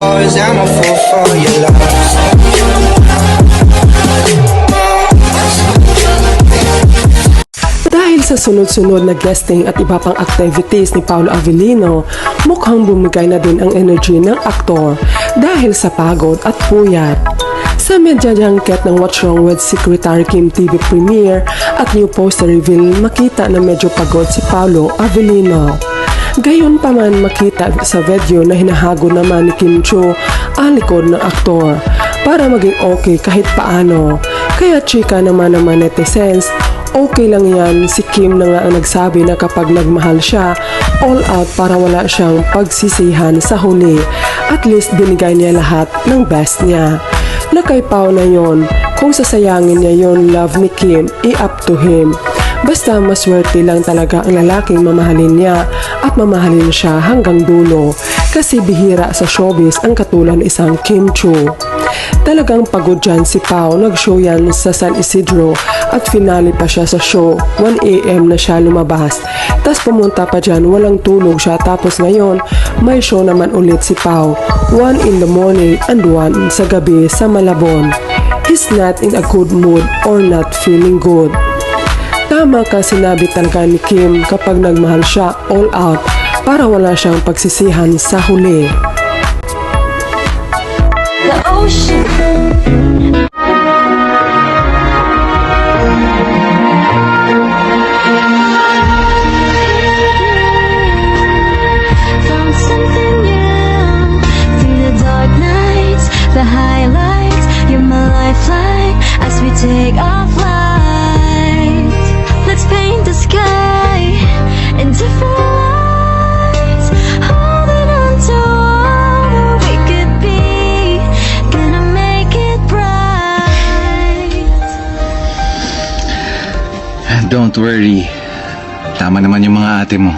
I'm a fool for your love. Dahil sa sunod-sunod na guesting at iba pang activities ni Paolo Avellino, mukhang bumigay na din ang energy ng aktor dahil sa pagod at puyat. Sa media junket ng What's Wrong with Secretary Kim TV premiere at new poster reveal, makita na medyo pagod si Paolo Avellino. Gayon pa man makita sa video na hinahago naman ni Kim Chiu ang likod ng aktor para maging okay kahit paano. Kaya chika naman ng netizens, okay lang yan, si Kim na nga ang nagsabi na kapag nagmahal siya, all out para wala siyang pagsisihan sa huli. At least binigay niya lahat ng best niya. Na kay Pao na yon, kung sasayangin niya yon love ni Kim, up to him. Basta maswerte lang talaga ang lalaking mamahalin niya at mamahalin siya hanggang dulo kasi bihira sa showbiz ang katulad ng isang Kim Chiu. Talagang pagod dyan si Pao, nag-show yan sa San Isidro at finale pa siya sa show, 1 AM na siya lumabas. Tas pumunta pa dyan, walang tulog siya, tapos ngayon may show naman ulit si Pao, 1 in the morning and 1 sa gabi sa Malabon. He's not in a good mood or not feeling good. Tama ka sinabi talaga ni Kim, kapag nagmahal siya, all out para wala siyang pagsisihan sa huli. The ocean. Found something new through the dark nights, the highlights. You're my lifeline as we take our flight. Let's paint the sky in different lights, holding on to all we could be. Gonna make it bright. Don't worry. Tama naman yung mga ate mo.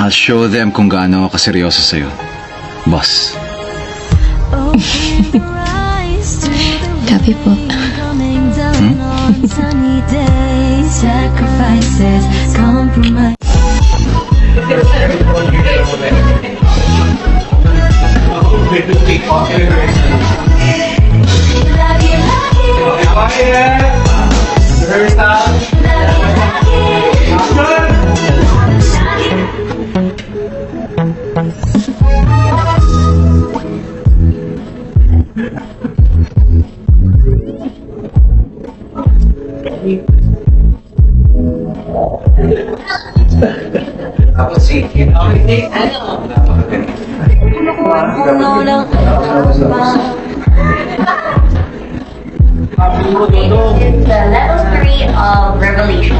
I'll show them kung gaano ako kaseryoso sa'yo, boss. Open your eyes to the Copy po. coming down on sunny days. Sacrifices, compromise. It's the level 3 of Revelation.